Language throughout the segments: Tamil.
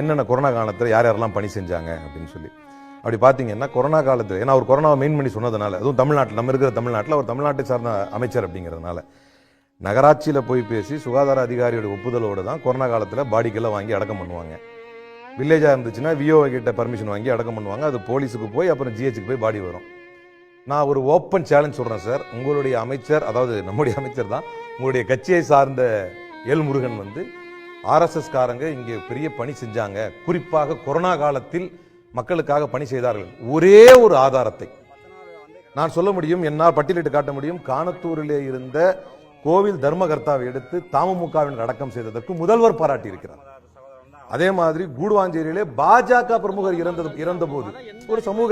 என்னென்ன கொரோனா காலத்தில் யார் யாரெல்லாம் பணி செஞ்சாங்க அப்படின்னு சொல்லி அப்படி பார்த்தீங்கன்னா கொரோனா காலத்தில், ஏன்னா அவர் கொரோனாவை மெயின் பண்ணி சொன்னதுனால, அதுவும் தமிழ்நாட்டில், நம்ம இருக்கிற தமிழ்நாட்டில் அவர் தமிழ்நாட்டை சார்ந்த அமைச்சர் அப்படிங்கிறதுனால நகராட்சியில் போய் பேசி சுகாதார அதிகாரியோட ஒப்புதலோடு தான் கொரோனா காலத்தில் பாடிக்கெல்லாம் வாங்கி அடக்கம் பண்ணுவாங்க. வில்லேஜாக இருந்துச்சுன்னா விஓ கிட்ட பர்மிஷன் வாங்கி அடக்கம் பண்ணுவாங்க. அது போலீஸுக்கு போய் அப்புறம் ஜிஹெச்சுக்கு போய் பாடி வரும். நான் ஒரு ஓப்பன் சேலஞ்ச் சொல்கிறேன் சார், உங்களுடைய அமைச்சர், அதாவது நம்முடைய அமைச்சர் தான், உங்களுடைய கட்சியை சார்ந்த எல் முருகன் வந்து ஆர்எஸ்எஸ் காரங்க இங்கே பெரிய பணி செஞ்சாங்க, குறிப்பாக கொரோனா காலத்தில் மக்களுக்காக பணி செய்தார்கள், ஒரே ஒரு ஆதாரத்தை நான் சொல்ல முடியும், என்னால் பட்டியலிட்டு காட்ட முடியும். காணத்தூரிலே இருந்த கோவில் தர்மகர்த்தாவை எடுத்து தமுமுகவினர் அடக்கம் செய்ததற்கு முதல்வர் பாராட்டி இருக்கிறார். அதே மாதிரி கூடுவாஞ்சேரியிலே பாஜக பிரமுகர் இறந்த போது ஒரு சமூக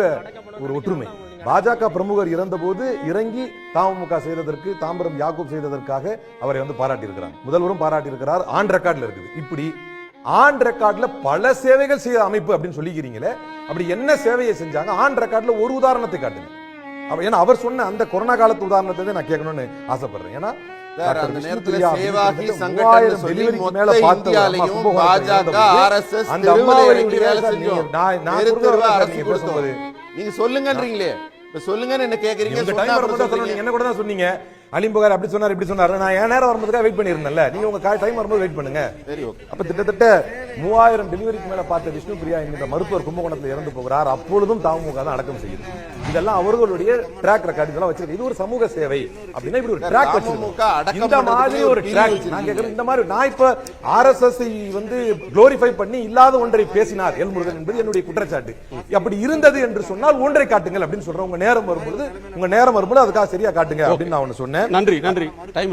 ஒரு ஒற்றுமை, பாஜக பிரமுகர் இறந்த போது இறங்கி தமுக செய்ததற்கு, தாம்பரம் யாக்கூப் செய்ததற்காக அவரை வந்து பாராட்டி இருக்கிறார், முதல்வரும் பாராட்டி இருக்கிறார். ஆன் ரெக்கார்ட்ல இருக்குது. இப்படி ஆன் ரெக்கார்ட்ல பல சேவைகள் செய்த அமைப்பு அப்படின்னு சொல்லிக்கிறீங்களே, அப்படி என்ன சேவையை செஞ்சாங்க? ஆன் ரெக்கார்ட்ல ஒரு உதாரணத்தை காட்டுங்க. ஏன்னா அவர் சொன்ன அந்த கொரோனா காலத்து உதாரணத்தை நான் கேட்கணும்னு ஆசைப்படுறேன். ஏன்னா அந்த நேரத்துல சேவாகி சங்கடன்னு சொல்லி மொத்த இந்தியாலயும் பாஜக ஆர்எஸ்எஸ் தெருவுல இறங்கி வேலை செஞ்சோம். நீங்க சொல்லுங்கன்றீங்களே, இப்ப சொல்லுங்கன்னு என்ன கேக்குறீங்க? என்ன கூட தான் சொன்னீங்க, அலிம்புகார் அப்படி சொன்னார் இப்படி சொன்னாரு. நான் என் நேரம் வரும்போதுக்காக வெயிட் பண்ணிருந்தேன்ல, நீங்க உங்க டைம் வரும்போது வெயிட் பண்ணுங்க. அப்ப கிட்டத்தட்ட 3000 டெலிவரிக்கு மேல பார்த்த விஷ்ணு பிரியா என்கிற மருத்துவர் கும்பகோணத்தில் இறந்து போகிறார். அப்பொழுதும் தமுக தான் அடக்கம் செய்யுது. இதெல்லாம் அவர்களுடைய ட்ராக் ரெக்கார்ட் இதெல்லாம் வச்சிருக்கு. இது ஒரு சமூக சேவை அப்படின்னா இப்படி ஒரு ட்ராக் வச்சிருக்கு. இந்த மாதிரி ஒரு ட்ராக் நான் கேட்கிறேன். இந்த மாதிரி நான் இப்ப ஆர்எஸ்எஸ் வந்து குளோரிஃபை பண்ணி இல்லாத ஒன்றை பேசினார் எல் முருகன் என்பது என்னுடைய குற்றச்சாட்டு. அப்படி இருந்தது என்று சொன்னால் ஒன்றை காட்டுங்கள் அப்படின்னு சொல்றேன். உங்க நேரம் வரும்போது அதுக்காக சரியா காட்டுங்க அப்படின்னு நான் ஒன்னு சொன்னேன். நன்றி. டைம்